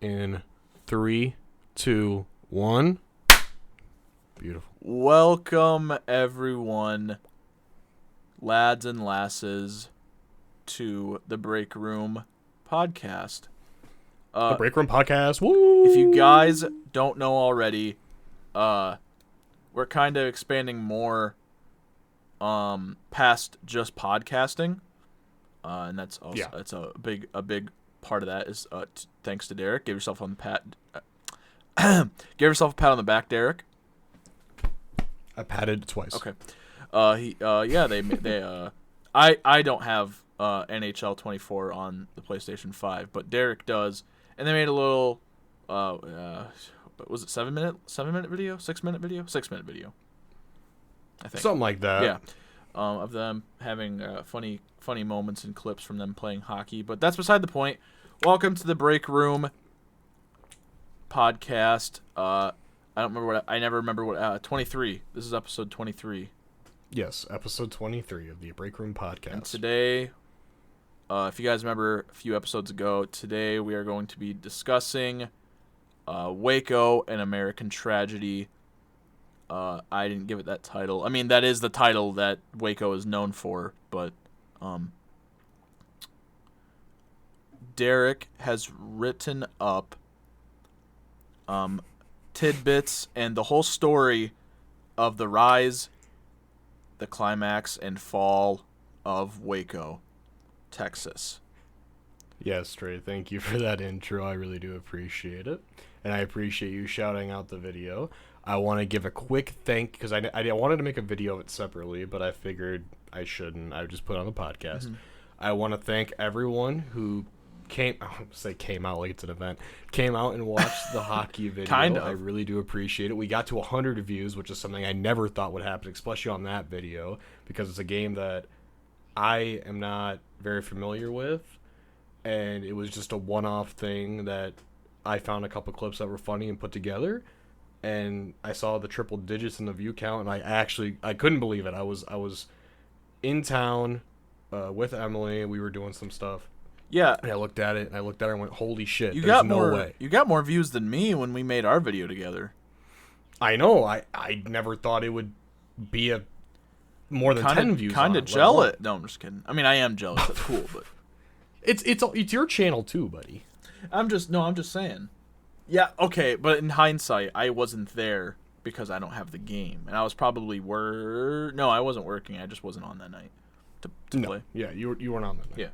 In 3, 2, 1. Beautiful. Welcome, everyone, lads and lasses, to the Break Room podcast. The Break Room podcast. Woo! If you guys don't know already, we're kind of expanding more past just podcasting, and that's also that's a big part of that is thanks to Derek. Give yourself on the pat. Give yourself a pat on the back, Derek. I patted it twice. Okay. I don't have NHL 24 on the PlayStation 5, but Derek does, and they made a little was it 7-minute video? 6-minute video? 6-minute video, I think. Something like that. Yeah. Of them having funny moments and clips from them playing hockey, but that's beside the point. Welcome to the Break Room podcast. I never remember what 23. This is episode 23. Yes, episode 23 of the Break Room podcast. And today, if you guys remember a few episodes ago, today we are going to be discussing Waco, an American Tragedy. I didn't give it that title. I mean, that is the title that Waco is known for, but Derek has written up tidbits and the whole story of the rise, the climax, and fall of Waco, Texas. Yes, Trey, thank you for that intro. I really do appreciate it. And I appreciate you shouting out the video. I want to give a quick thank, because I wanted to make a video of it separately, but I figured I shouldn't. I would just put it on the podcast. Mm-hmm. I want to thank everyone who came out like it's an event, came out and watched the hockey video. Kind of. I really do appreciate it. We got to 100 views, which is something I never thought would happen, especially on that video, because it's a game that I am not very familiar with, and it was just a one-off thing that I found a couple clips that were funny and put together, and I saw the triple digits in the view count, and I couldn't believe it. I was in town with Emily, and we were doing some stuff. Yeah. And I looked at it, and went, holy shit, You there's got no way. You got more views than me when we made our video together. I know. I never thought it would be more than 10 views. Kind of jealous. No, I'm just kidding. I mean, I am jealous. That's cool, but it's your channel too, buddy. I'm just saying. Yeah, okay, but in hindsight, I wasn't there because I don't have the game, and I was probably No, I wasn't working. I just wasn't on that night to play. Yeah, you weren't on that night. Yeah.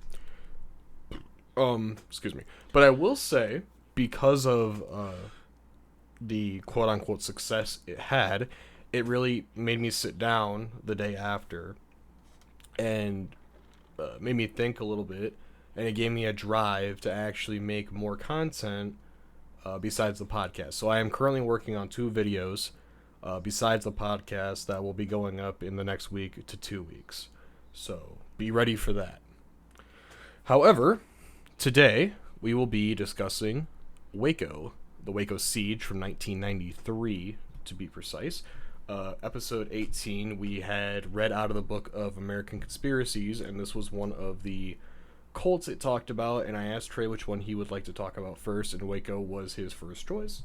Excuse me. But I will say, because of the quote-unquote success it had, it really made me sit down the day after and made me think a little bit, and it gave me a drive to actually make more content besides the podcast. So I am currently working on 2 videos besides the podcast that will be going up in the next week to 2 weeks. So be ready for that. However, today, we will be discussing Waco, the Waco Siege from 1993, to be precise. Episode 18, we had read out of the book of American Conspiracies, and this was one of the cults it talked about, and I asked Trey which one he would like to talk about first, and Waco was his first choice.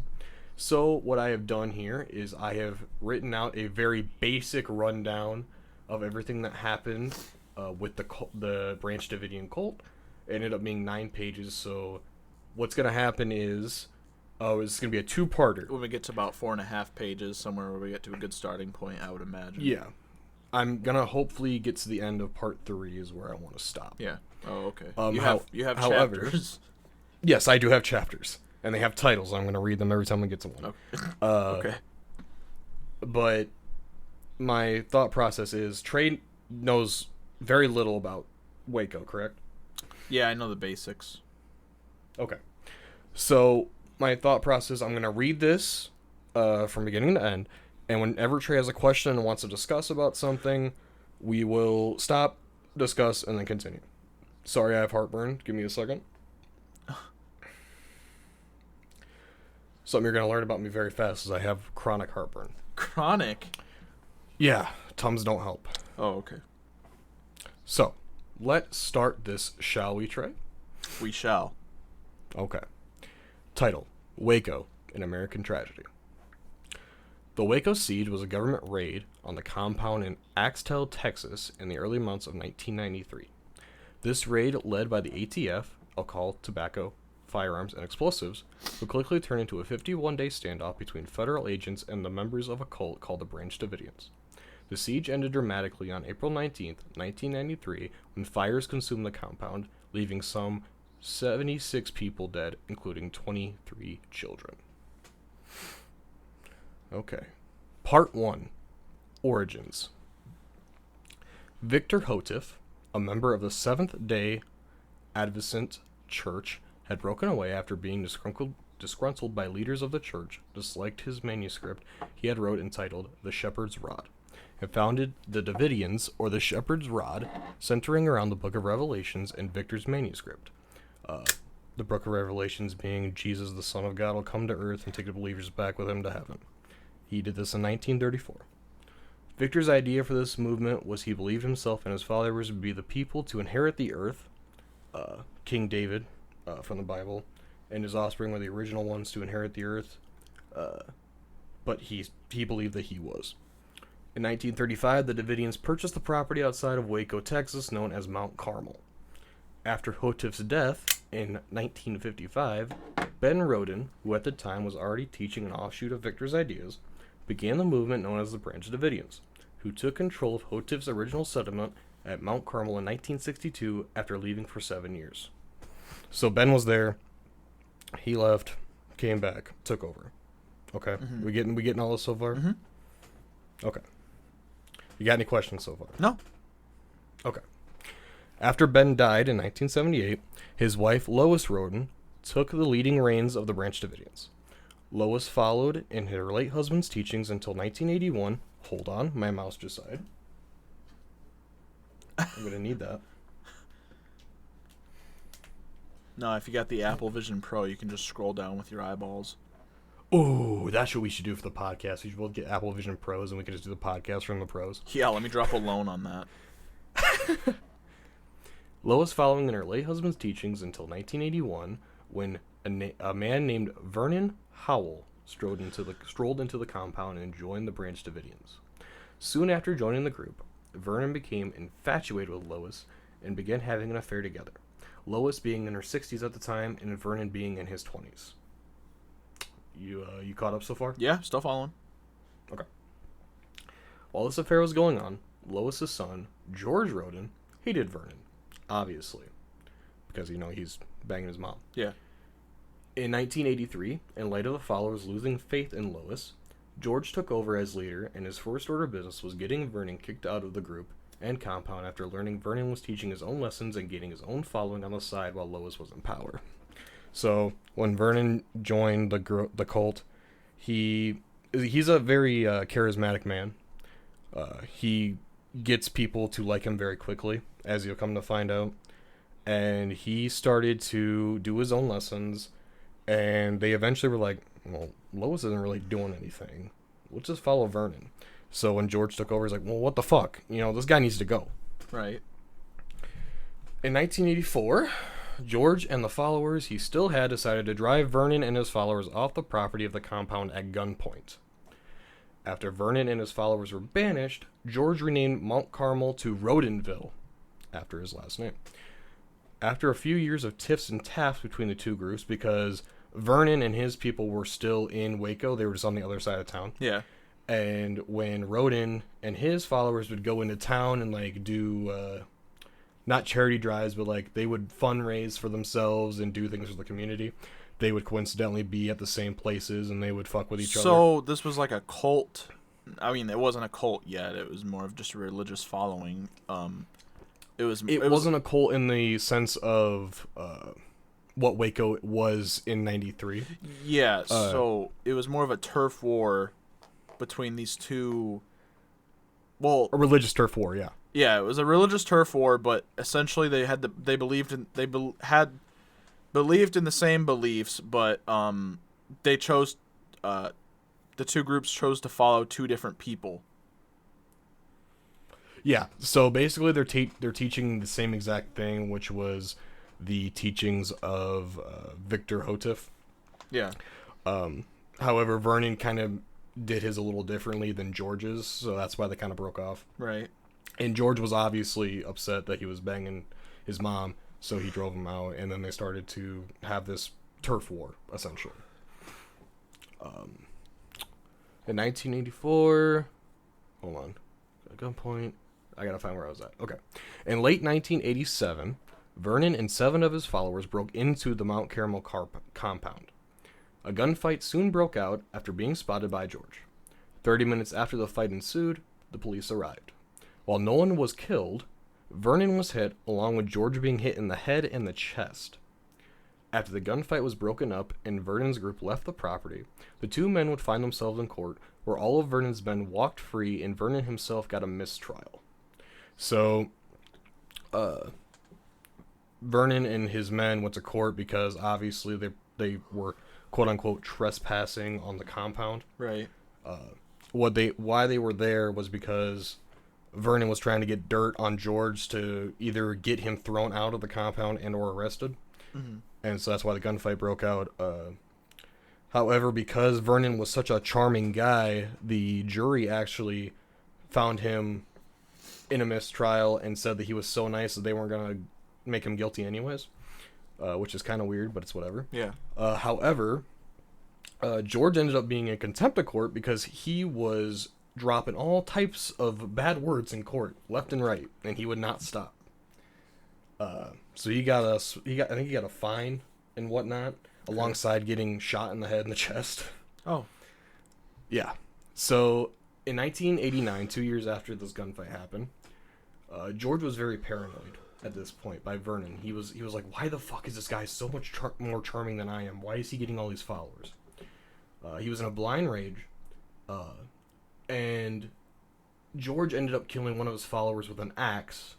So what I have done here is I have written out a very basic rundown of everything that happened with the Branch Davidian cult. It ended up being 9 pages, so what's going to happen is it's going to be a 2-parter. When we get to about 4.5 pages, somewhere where we get to a good starting point, I would imagine. Yeah. I'm going to hopefully get to the end of part 3 is where I want to stop. Yeah. Oh, okay. You have however, chapters. Yes, I do have chapters, and they have titles. I'm going to read them every time we get to one. Okay. But my thought process is Trey knows very little about Waco, correct? Yeah, I know the basics. Okay. So, my thought process, I'm going to read this from beginning to end, and whenever Trey has a question and wants to discuss about something, we will stop, discuss, and then continue. Sorry, I have heartburn. Give me a second. Something you're going to learn about me very fast is I have chronic heartburn. Chronic? Yeah, Tums don't help. Oh, okay. So, let's start this, shall we, Trey? We shall. Okay. Title: Waco, an American Tragedy. The Waco siege was a government raid on the compound in Axtell, Texas, in the early months of 1993. This raid, led by the ATF, alcohol, tobacco, firearms, and explosives, would quickly turn into a 51-day standoff between federal agents and the members of a cult called the Branch Davidians. The siege ended dramatically on April 19, 1993, when fires consumed the compound, leaving some 76 people dead, including 23 children. Okay. Part 1. Origins. Victor Hotif, a member of the Seventh-day Adventist Church, had broken away after being disgruntled by leaders of the church, disliked his manuscript he had wrote entitled The Shepherd's Rod, and founded the Davidians, or the Shepherd's Rod, centering around the Book of Revelations and Victor's manuscript. The Book of Revelations being Jesus, the Son of God, will come to earth and take the believers back with him to heaven. He did this in 1934. Victor's idea for this movement was he believed himself and his followers would be the people to inherit the earth, King David from the Bible, and his offspring were the original ones to inherit the earth, but he believed that he was. In 1935, the Davidians purchased the property outside of Waco, Texas, known as Mount Carmel. After Hotif's death in 1955, Ben Roden, who at the time was already teaching an offshoot of Victor's ideas, began the movement known as the Branch Davidians, who took control of Hotif's original settlement at Mount Carmel in 1962 after leaving for 7 years. So Ben was there, he left, came back, took over. Okay, Mm-hmm. we getting all this so far? Mm-hmm. Okay. You got any questions so far? No. Okay. After Ben died in 1978, his wife Lois Roden took the leading reins of the Branch Davidians. Lois followed in her late husband's teachings until 1981. Hold on, my mouse just died. I'm going to need that. No, if you got the Apple Vision Pro, you can just scroll down with your eyeballs. Ooh, that's what we should do for the podcast. We should both get Apple Vision Pros and we can just do the podcast from the pros. Yeah, let me drop a loan on that. Lois following in her late husband's teachings until 1981, when a man named Vernon Howell strolled into the compound and joined the Branch Davidians. Soon after joining the group, Vernon became infatuated with Lois and began having an affair together. Lois being in her 60s at the time, and Vernon being in his 20s. You caught up so far? Yeah, still following. Okay. While this affair was going on, Lois's son, George Roden, hated Vernon, obviously, because, he's banging his mom. Yeah. In 1983, in light of the followers losing faith in Lois, George took over as leader, and his first order of business was getting Vernon kicked out of the group and compound after learning Vernon was teaching his own lessons and gaining his own following on the side while Lois was in power. So when Vernon joined the cult, he's a very charismatic man. He gets people to like him very quickly, as you'll come to find out. And he started to do his own lessons, and they eventually were like, well, Lois isn't really doing anything. Let's just follow Vernon. So when George took over, he's like, well, what the fuck? This guy needs to go. Right. In 1984... George and the followers he still had decided to drive Vernon and his followers off the property of the compound at gunpoint. After Vernon and his followers were banished, George renamed Mount Carmel to Rodenville, after his last name. After a few years of tiffs and taps between the two groups, because Vernon and his people were still in Waco, they were just on the other side of town. Yeah. And when Roden and his followers would go into town and do not charity drives, but they would fundraise for themselves and do things for the community, they would coincidentally be at the same places and they would fuck with each other. So this was like a cult. I mean, it wasn't a cult yet. It was more of just a religious following. It wasn't a cult in the sense of what Waco was in 93. Yeah, so it was more of a turf war between these two. Well, a religious turf war, yeah. Yeah, it was a religious turf war, but essentially they believed in the same beliefs, but they chose the two groups chose to follow two different people. Yeah, so basically they're teaching the same exact thing, which was the teachings of Victor Hotif. Yeah. However, Vernon kind of did his a little differently than George's, so that's why they kind of broke off. Right. And George was obviously upset that he was banging his mom, so he drove him out, and then they started to have this turf war, essentially. In 1984, hold on, at gunpoint, I gotta find where I was at. Okay. In late 1987, Vernon and 7 of his followers broke into the Mount Carmel compound. A gunfight soon broke out after being spotted by George. 30 minutes after the fight ensued, the police arrived. While no one was killed, Vernon was hit, along with George being hit in the head and the chest. After the gunfight was broken up and Vernon's group left the property, the 2 men would find themselves in court, where all of Vernon's men walked free and Vernon himself got a mistrial. So, Vernon and his men went to court because obviously they were quote-unquote trespassing on the compound. Right. Why they were there was because Vernon was trying to get dirt on George to either get him thrown out of the compound and or arrested. Mm-hmm. And so that's why the gunfight broke out. However, because Vernon was such a charming guy, the jury actually found him in a mistrial and said that he was so nice that they weren't going to make him guilty anyways, which is kind of weird, but it's whatever. Yeah. However, George ended up being in contempt of court because he was dropping all types of bad words in court, left and right, and he would not stop. So I think he got a fine and whatnot, alongside getting shot in the head and the chest. Oh. Yeah. So in 1989, 2 years after this gunfight happened, George was very paranoid at this point by Vernon. He was like, why the fuck is this guy so much more charming than I am? Why is he getting all these followers? He was in a blind rage, and George ended up killing one of his followers with an axe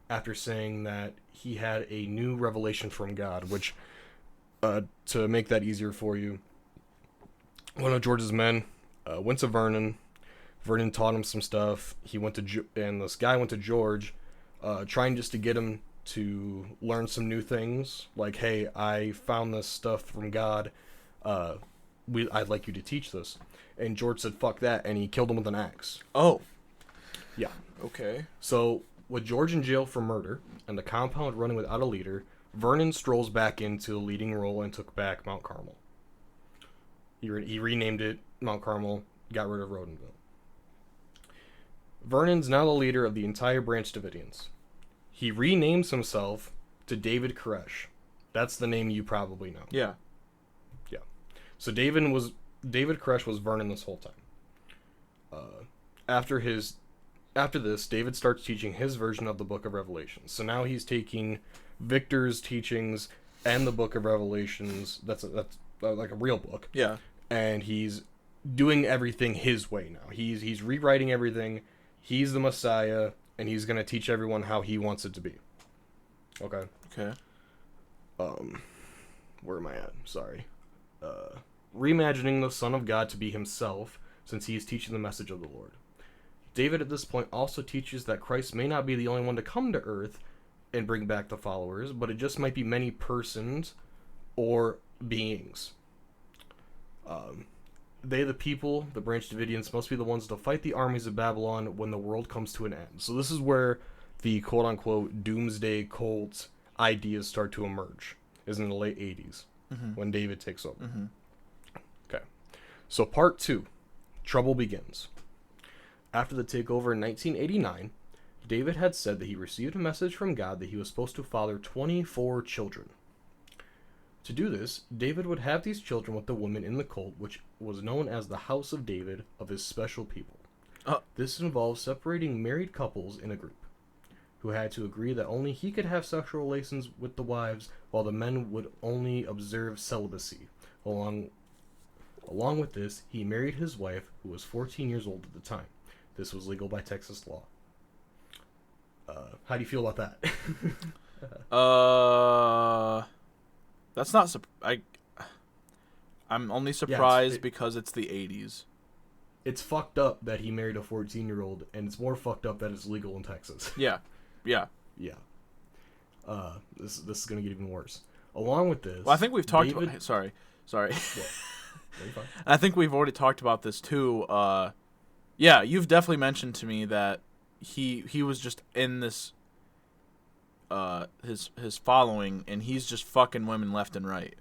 after saying that he had a new revelation from God, which, to make that easier for you, one of George's men went to Vernon. Vernon taught him some stuff. He went to and this guy went to George, trying just to get him to learn some new things. Like, hey, I found this stuff from God. I'd like you to teach this. And George said, fuck that, and he killed him with an axe. Oh. Yeah. Okay. So, with George in jail for murder, and the compound running without a leader, Vernon strolls back into the leading role and took back Mount Carmel. He renamed it Mount Carmel, got rid of Rodenville. Vernon's now the leader of the entire Branch Davidians. He renames himself to David Koresh. That's the name you probably know. Yeah. Yeah. So David Koresh was Vernon this whole time. After this, David starts teaching his version of the Book of Revelation. So now he's taking Victor's teachings and the Book of Revelations. That's like a real book. Yeah. And he's doing everything his way now. He's rewriting everything. He's the Messiah, and he's going to teach everyone how he wants it to be. Okay. Okay. Where am I at? Sorry. Reimagining the Son of God to be himself, since he is teaching the message of the Lord. David at this point also teaches that Christ may not be the only one to come to earth and bring back the followers, but it just might be many persons or beings. They, the people, the Branch Davidians, must be the ones to fight the armies of Babylon when the world comes to an end. So this is where the quote-unquote doomsday cult ideas start to emerge, is in the late 80s, when David takes over. Mm-hmm. Okay. So part 2, trouble begins. After the takeover in 1989, David had said that he received a message from God that he was supposed to father 24 children. To do this, David would have these children with the women in the cult, which was known as the House of David, of his special people. This involved separating married couples in a group, who had to agree that only he could have sexual relations with the wives, while the men would only observe celibacy. Along with this, he married his wife, who was 14 years old at the time. This was legal by Texas law. How do you feel about that? That's not I'm only surprised because it's the 80s. It's fucked up that he married a 14-year-old, and it's more fucked up that it's legal in Texas. Yeah. Yeah. Yeah. This is going to get even worse. Along with this... Well, I think we've talked about... Sorry. Sorry. What? No, you're fine. I think we've already talked about this too. Yeah, you've definitely mentioned to me that he was just in this his following, and he's just fucking women left and right.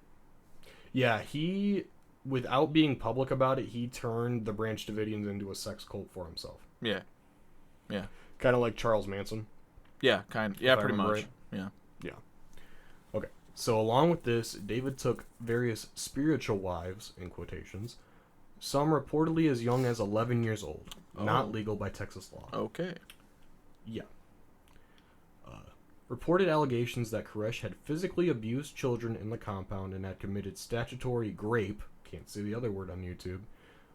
Yeah, without being public about it, he turned the Branch Davidians into a sex cult for himself. Yeah. Yeah. Kind of like Charles Manson. Yeah, kind of. Yeah, pretty much. Right. Yeah. Yeah. Okay. So along with this, David took various spiritual wives, in quotations, some reportedly as young as 11 years old, not legal by Texas law. Okay. Yeah. Reported allegations that Koresh had physically abused children in the compound and had committed statutory grape, can't say the other word on YouTube,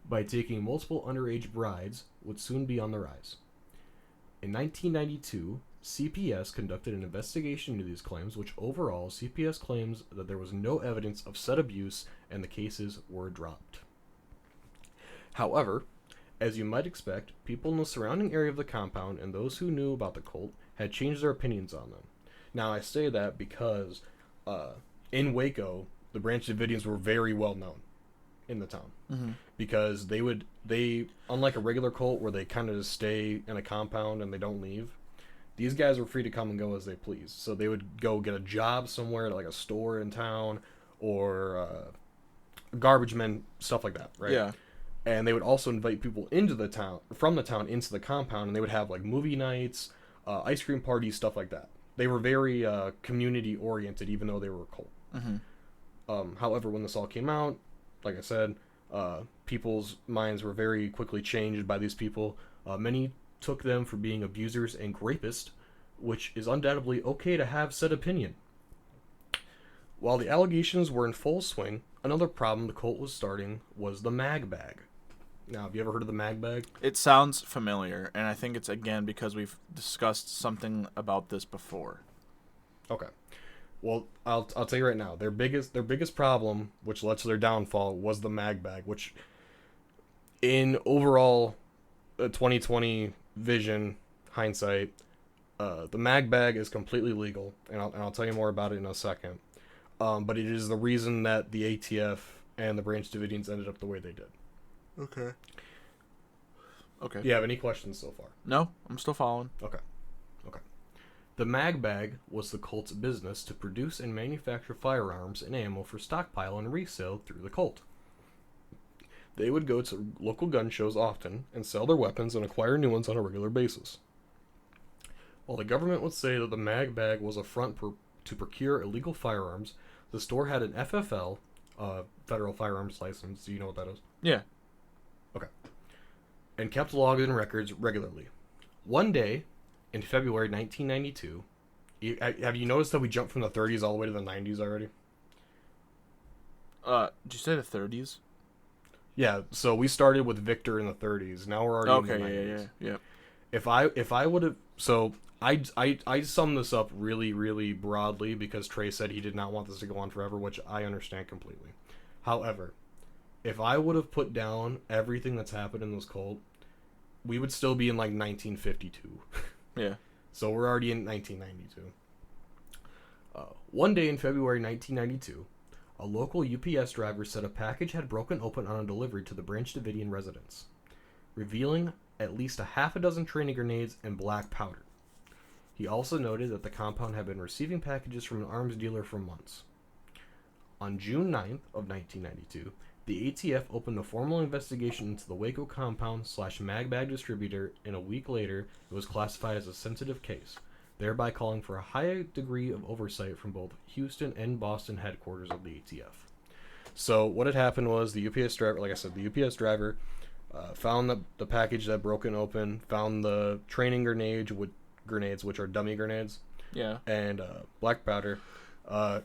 by taking multiple underage brides would soon be on the rise. In 1992, CPS conducted an investigation into these claims, which overall, CPS claims that there was no evidence of said abuse and the cases were dropped. However, as you might expect, people in the surrounding area of the compound and those who knew about the cult had changed their opinions on them. Now, I say that because in Waco, the Branch Davidians were very well known in the town. Mm-hmm. Because they unlike a regular cult where they kind of just stay in a compound and they don't leave, these guys were free to come and go as they please. So they would go get a job somewhere, like a store in town, or garbage men, stuff like that, right? Yeah. And they would also invite people from the town into the compound, and they would have like movie nights, ice cream parties, stuff like that. They were very community oriented, even though they were a cult. Mm-hmm. However, when this all came out, like I said, people's minds were very quickly changed by these people. Many took them for being abusers and rapists, which is undoubtedly okay to have said opinion. While the allegations were in full swing, another problem the cult was starting was the mag bag. Now, have you ever heard of the mag bag? It sounds familiar, and I think it's, again, because we've discussed something about this before. Okay. Well, I'll tell you right now, their biggest problem, which led to their downfall, was the mag bag, which in overall 2020 vision hindsight, the mag bag is completely legal, and I'll tell you more about it in a second. But it is the reason that the ATF and the Branch Davidians ended up the way they did. Okay. Do you have any questions so far? No, I'm still following. Okay. The mag bag was the cult's business to produce and manufacture firearms and ammo for stockpile and resale through the cult. They would go to local gun shows often and sell their weapons and acquire new ones on a regular basis. While the government would say that the mag bag was a front to procure illegal firearms, the store had an FFL, Federal Firearms License. Do you know what that is? Yeah. Okay. And kept logs and records regularly. One day, in February 1992, have you noticed that we jumped from the 30s all the way to the 90s already? Did you say the 30s? Yeah, so we started with Victor in the 30s. Now we're already in the 90s. Yeah. If I would have, so I summed this up really, really broadly because Trey said he did not want this to go on forever, which I understand completely. However, if I would have put down everything that's happened in this cult, we would still be in like 1952. Yeah. So we're already in 1992. One day in February 1992, a local UPS driver said a package had broken open on a delivery to the Branch Davidian residence, revealing at least a half a dozen training grenades and black powder. He also noted that the compound had been receiving packages from an arms dealer for months. On June 9th of 1992, the ATF opened a formal investigation into the Waco compound / magbag distributor, and a week later, it was classified as a sensitive case, thereby calling for a high degree of oversight from both Houston and Boston headquarters of the ATF. So what had happened was the UPS driver, like I said, the UPS driver found the package that broken open, found the training grenades, which are dummy grenades, and black powder,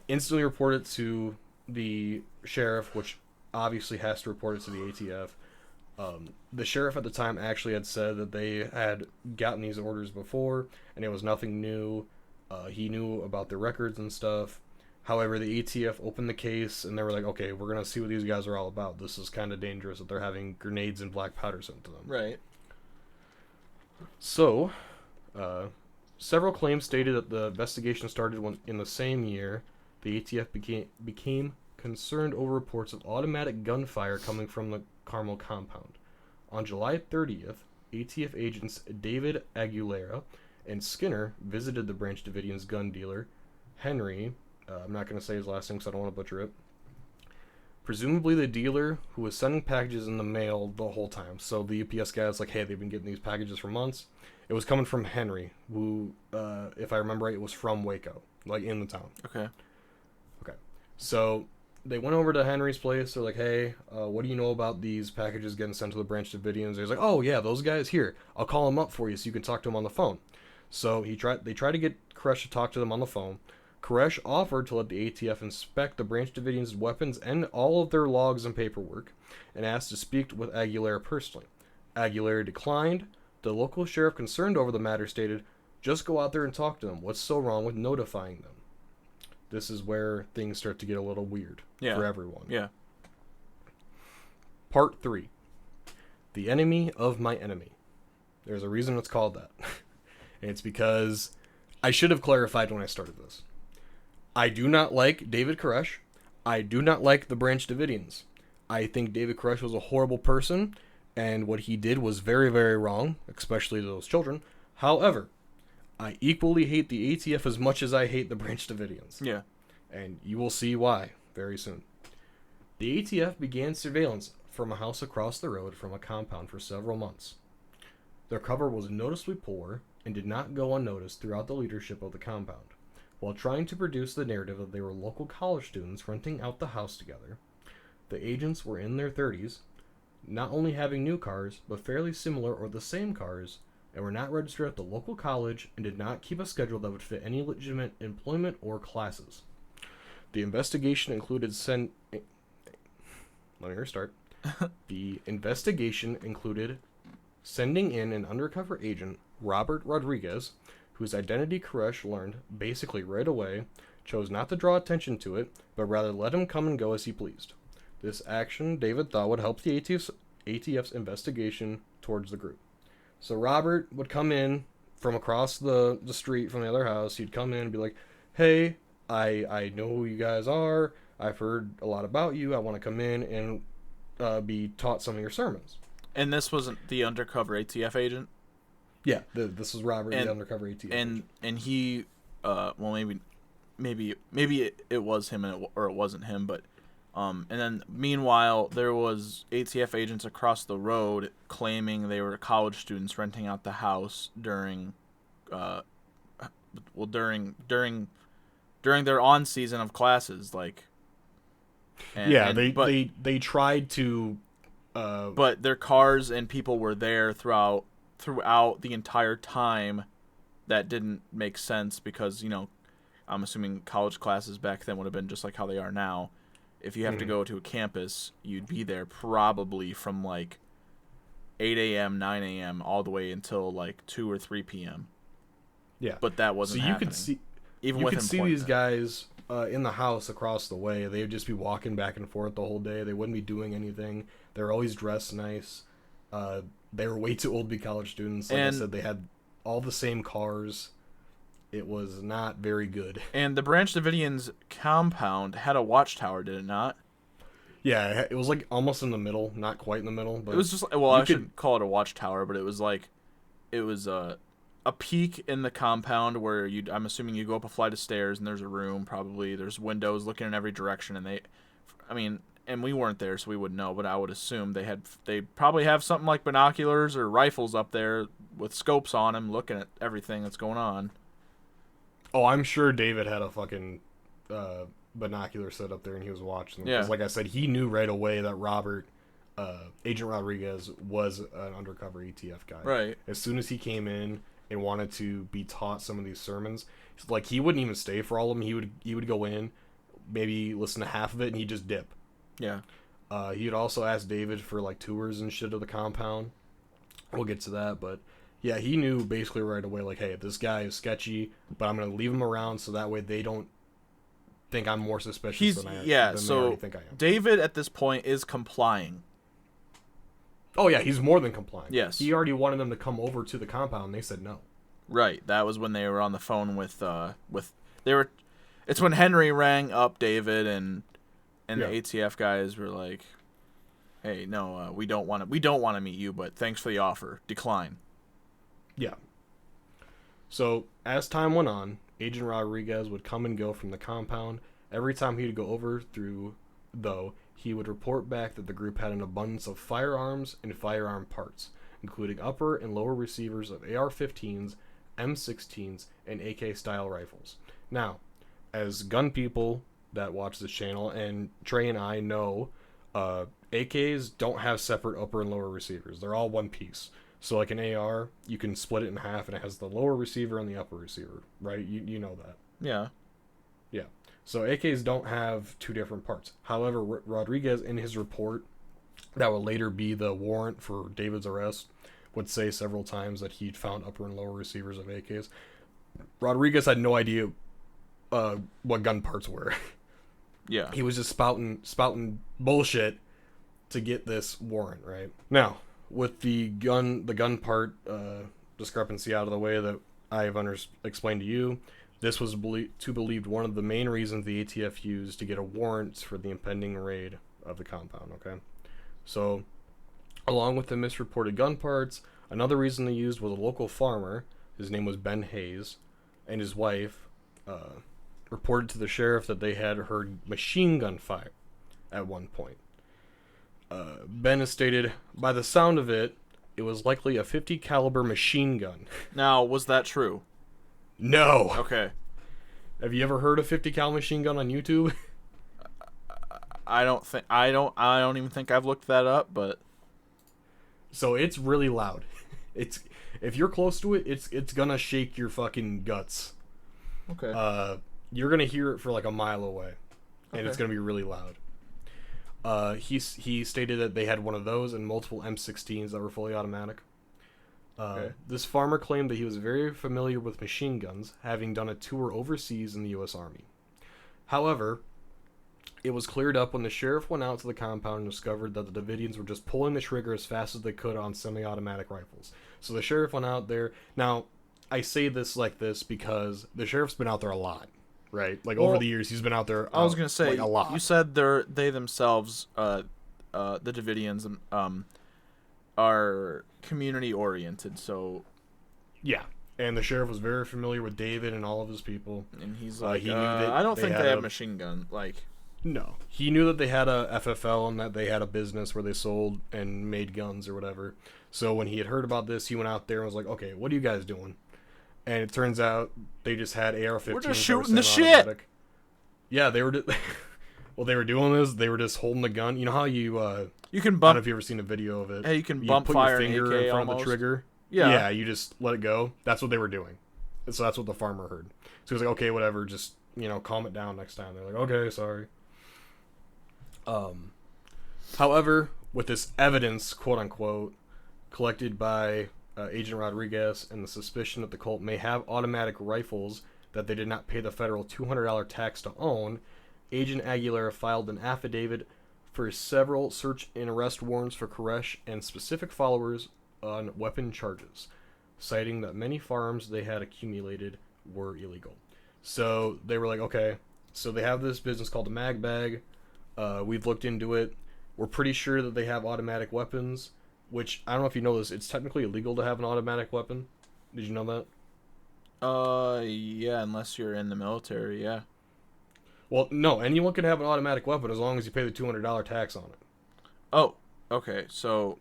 instantly reported to the sheriff, which obviously has to report it to the ATF. The sheriff at the time actually had said that they had gotten these orders before, and it was nothing new. He knew about the records and stuff. However, the ATF opened the case, and they were like, okay, we're going to see what these guys are all about. This is kind of dangerous that they're having grenades and black powder sent to them. Right. So, several claims stated that the investigation started when, in the same year, the ATF became concerned over reports of automatic gunfire coming from the Carmel compound. On July 30th, ATF agents David Aguilera and Skinner visited the Branch Davidians' gun dealer, Henry. I'm not going to say his last name because I don't want to butcher it. Presumably the dealer who was sending packages in the mail the whole time. So the UPS guy was like, hey, they've been getting these packages for months. It was coming from Henry, who, if I remember right, it was from Waco, like in the town. Okay. So they went over to Henry's place. They're like, hey, what do you know about these packages getting sent to the Branch Davidians? He's like, oh, yeah, those guys here. I'll call them up for you so you can talk to them on the phone. So they tried to get Koresh to talk to them on the phone. Koresh offered to let the ATF inspect the Branch Davidians' weapons and all of their logs and paperwork, and asked to speak with Aguilera personally. Aguilera declined. The local sheriff, concerned over the matter, stated, just go out there and talk to them. What's so wrong with notifying them? This is where things start to get a little weird for everyone. Yeah. Part 3. The enemy of my enemy. There's a reason it's called that. And it's because I should have clarified when I started this. I do not like David Koresh. I do not like the Branch Davidians. I think David Koresh was a horrible person, and what he did was very, very wrong, especially to those children. However, I equally hate the ATF as much as I hate the Branch Davidians. Yeah. And you will see why very soon. The ATF began surveillance from a house across the road from a compound for several months. Their cover was noticeably poor and did not go unnoticed throughout the leadership of the compound. While trying to produce the narrative that they were local college students renting out the house together, the agents were in their 30s, not only having new cars, but fairly similar or the same cars, and were not registered at the local college and did not keep a schedule that would fit any legitimate employment or classes. The investigation included Let me restart. The investigation included sending in an undercover agent, Robert Rodriguez, whose identity Koresh learned basically right away, chose not to draw attention to it, but rather let him come and go as he pleased. This action, David thought, would help the ATF's investigation towards the group. So Robert would come in from across the street from the other house. He'd come in and be like, hey, I know who you guys are. I've heard a lot about you. I want to come in and be taught some of your sermons. And this wasn't the undercover ATF agent? Yeah, this was Robert, the undercover ATF agent. And he, well, maybe it was him or it wasn't him, but and then meanwhile there was ATF agents across the road claiming they were college students renting out the house during their on season of classes, like. They tried to. But their cars and people were there throughout the entire time. That didn't make sense because, I'm assuming college classes back then would have been just like how they are now. If you have to go to a campus, you'd be there probably from like 8 a.m., 9 a.m. all the way until like 2 or 3 p.m. Yeah. But that wasn't happening. You could see these guys in the house across the way. They would just be walking back and forth the whole day. They wouldn't be doing anything. They were always dressed nice. They were way too old to be college students. Like I said, they had all the same cars. It was not very good. And the Branch Davidians compound had a watchtower, did it not? Yeah, it was like almost in the middle, not quite in the middle. But it was just, well, I shouldn't call it a watchtower, but it was a peak in the compound where I'm assuming you go up a flight of stairs and there's a room, probably. There's windows looking in every direction, and and we weren't there, so we wouldn't know, but I would assume they probably have something like binoculars or rifles up there with scopes on them looking at everything that's going on. Oh, I'm sure David had a fucking binocular set up there and he was watching them. Yeah. Because like I said, he knew right away that Agent Rodriguez was an undercover ATF guy. Right. As soon as he came in and wanted to be taught some of these sermons, like he wouldn't even stay for all of them. He would go in, maybe listen to half of it, and he'd just dip. Yeah. He'd also ask David for like tours and shit of the compound. We'll get to that, but yeah, he knew basically right away, like, hey, this guy is sketchy, but I'm gonna leave him around so that way they don't think I'm more suspicious than they already think I am. David at this point is complying. Oh yeah, he's more than complying. Yes. He already wanted them to come over to the compound, and they said no. Right. That was when they were on the phone with. It's when Henry rang up David and And Yeah. the ATF guys were like, "Hey, no, we don't want to meet you, but thanks for the offer. Decline." Yeah. So, as time went on, Agent Rodriguez would come and go from the compound. Every time he'd go over through, though, he would report back that the group had an abundance of firearms and firearm parts, including upper and lower receivers of AR-15s, M16s, and AK-style rifles. Now, as gun people that watch this channel, and Trey and I know, AKs don't have separate upper and lower receivers. They're all one piece. So like an AR, you can split it in half, and it has the lower receiver and the upper receiver, right? You know that. Yeah. Yeah. So AKs don't have two different parts. However, Rodriguez, in his report, that would later be the warrant for David's arrest, would say several times that he'd found upper and lower receivers of AKs. Rodriguez had no idea what gun parts were. Yeah. He was just spouting bullshit to get this warrant, right? Now, with the gun part discrepancy out of the way that I have explained to you, this was believed one of the main reasons the ATF used to get a warrant for the impending raid of the compound, okay? So, along with the misreported gun parts, another reason they used was a local farmer, his name was Ben Hayes, and his wife reported to the sheriff that they had heard machine gun fire at one point. Ben has stated, by the sound of it, it was likely a .50 caliber machine gun. Now, was that true? No. Okay. Have you ever heard a .50 cal machine gun on YouTube? I don't even think I've looked that up, but So it's really loud. It's if you're close to it, it's gonna shake your fucking guts. okay. You're gonna hear it for like a mile away, and Okay. it's gonna be really loud. He stated that they had one of those and multiple M16s that were fully automatic. Okay. This farmer claimed that he was very familiar with machine guns, having done a tour overseas in the U.S. Army. However, it was cleared up when the sheriff went out to the compound and discovered that the Davidians were just pulling the trigger as fast as they could on semi-automatic rifles. So the sheriff went out there. Now, I say this like this because the sheriff's been out there a lot, right? Like over Well, the years, he's been out there. I was gonna say like, a lot. You said they themselves, the Davidians, are community oriented. So, Yeah, and the sheriff was very familiar with David and all of his people. and he's like, he knew that I don't they think had they have a- machine gun. Like, No, he knew that they had a FFL and that they had a business where they sold and made guns or whatever. So when he had heard about this, he went out there and was like, "Okay, what are you guys doing?" And it turns out they just had AR-15s. we're just that were shooting the shit. semi-automatic. Yeah, they were. Well, they were doing this. They were just holding the gun. You know how you? You can I don't know bump. if you ever seen a video of it. Hey, you can You bump put fire your an finger AK in front of almost. the trigger. Yeah. Yeah, you just let it go. That's what they were doing. And so that's what the farmer heard. So he was like, "Okay, whatever. Just calm it down next time." They're like, "Okay, sorry." However, with this evidence, quote unquote, collected by Agent Rodriguez and the suspicion that the cult may have automatic rifles that they did not pay the federal $200 tax to own, Agent Aguilera filed an affidavit for several search and arrest warrants for Koresh and specific followers on weapon charges, citing that many firearms they had accumulated were illegal. So they were like, okay, so they have this business called the Mag Bag. We've looked into it. We're pretty sure that they have automatic weapons, which I don't know if you know this. It's technically illegal to have an automatic weapon. Did you know that? Yeah, unless you're in the military, yeah. Well, no. Anyone can have an automatic weapon as long as you pay the $200 tax on it. Oh, okay. So,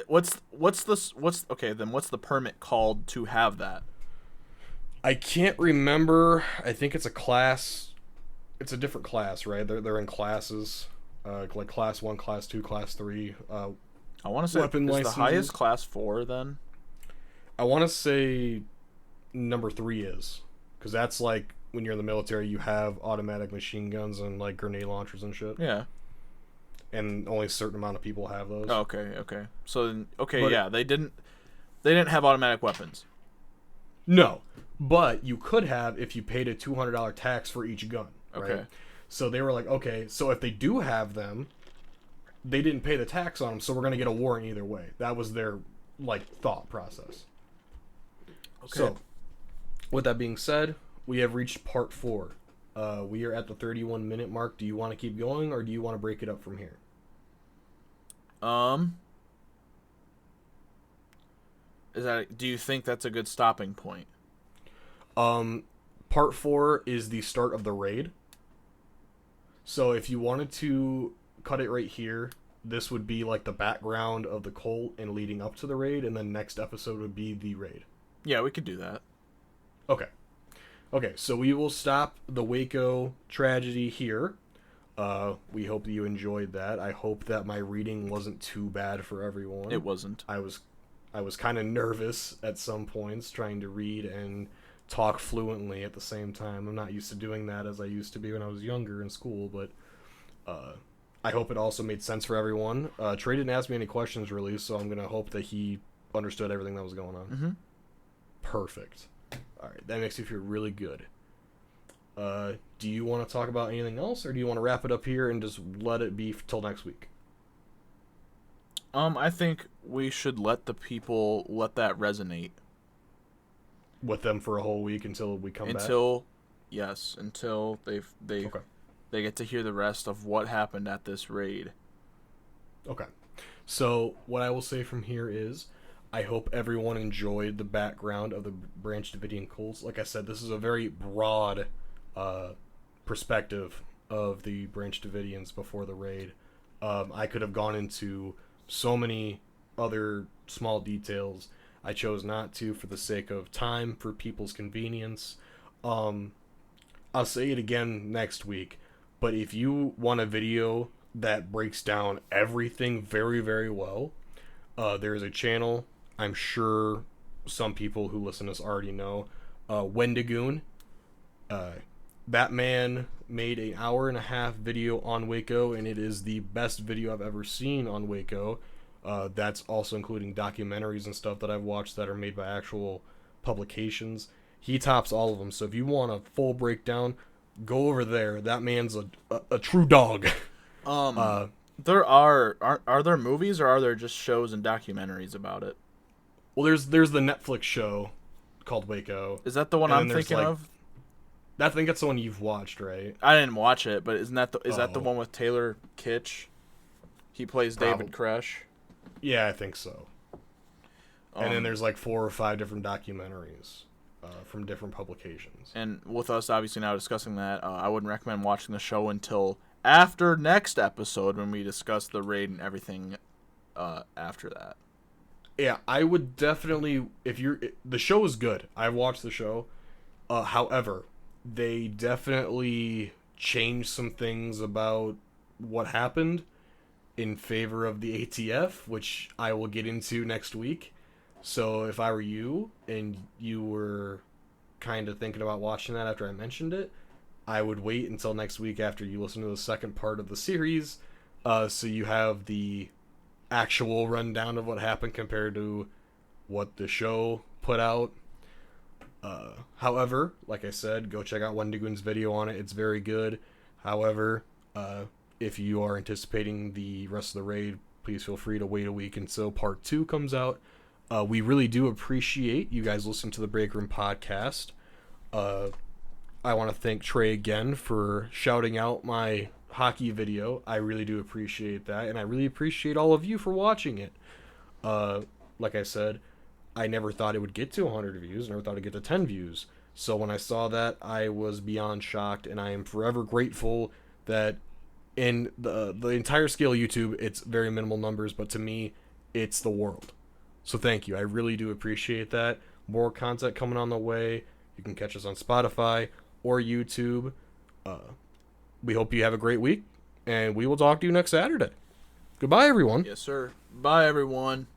what's the permit called to have that? I can't remember. I think it's a class. It's a different class, right? They're in classes, like class 1, class 2, class 3. I want to say Weapon is the licenses? highest class 4 then? I want to say number 3 is, because that's like when you're in the military, you have automatic machine guns and like grenade launchers and shit, Yeah. and only a certain amount of people have those. Oh, okay. So then, But yeah, they didn't have automatic weapons. No, but you could have if you paid a $200 tax for each gun. Right? Okay. So they were like, okay, so if they do have them, they didn't pay the tax on them, so we're gonna get a warrant either way. That was their thought process. Okay. So, with that being said, we have reached part 4 We are at the 31-minute mark. Do you want to keep going, or do you want to break it up from here? Do you think that's a good stopping point? Part 4 is the start of the raid. So if you wanted to cut it right here, this would be like the background of the cult and leading up to the raid, and then next episode would be the raid. Yeah, we could do that. Okay. Okay, so we will stop the Waco tragedy here. We hope that you enjoyed that. I hope that my reading wasn't too bad for everyone. It wasn't. I was kind of nervous at some points trying to read and talk fluently at the same time. I'm not used to doing that as I used to be when I was younger in school, but I hope it also made sense for everyone. Trey didn't ask me any questions really, so I'm going to hope that he understood everything that was going on. Mm-hmm. Perfect. All right, that makes me feel really good. Do you want to talk about anything else, or do you want to wrap it up here and just let it be till next week? I think we should let the people let that resonate With them for a whole week until we come back? Yes, until they Okay. they get to hear the rest of what happened at this raid. Okay. So, what I will say from here is, I hope everyone enjoyed the background of the Branch Davidian cults. Like I said, this is a very broad perspective of the Branch Davidians before the raid. I could have gone into so many other small details. I chose not to for the sake of time, for people's convenience. I'll say it again next week, but if you want a video that breaks down everything very, very well, there is a channel I'm sure some people who listen to us already know, Wendigoon. That man made an hour-and-a-half video on Waco, and it is the best video I've ever seen on Waco. That's also including documentaries and stuff that I've watched that are made by actual publications. He tops all of them, so if you want a full breakdown, go over there. That man's a true dog. There are there movies, or are there just shows and documentaries about it? Well, there's the Netflix show called Waco. Is that the one I'm thinking of? I think that's the one you've watched, right? I didn't watch it, but isn't that that the one with Taylor Kitsch? He plays David Koresh. Yeah, I think so. And then there's like 4 or 5 different documentaries from different publications. And with us obviously now discussing that, I wouldn't recommend watching the show until after next episode when we discuss the raid and everything after that. Yeah, I would definitely, the show is good. I've watched the show. However, they definitely changed some things about what happened in favor of the ATF, which I will get into next week. So if I were you and you were kind of thinking about watching that after I mentioned it, I would wait until next week after you listen to the second part of the series, so you have the actual rundown of what happened compared to what the show put out. However, like I said, go check out Wendigoon's video on it. It's very good. However, if you are anticipating the rest of the raid, please feel free to wait a week until part 2 comes out. We really do appreciate you guys listening to the Break Room podcast. I want to thank Trey again for shouting out my hockey video. I really do appreciate that, and I really appreciate all of you for watching it. Like I said, I never thought it would get to 100 views, never thought it'd get to 10 views. So when I saw that, I was beyond shocked, and I am forever grateful that in the entire scale of YouTube, it's very minimal numbers, but to me, it's the world. So thank you. I really do appreciate that. More content coming on the way. You can catch us on Spotify or YouTube. We hope you have a great week, and we will talk to you next Saturday. Goodbye, everyone. Yes, sir. Bye, everyone.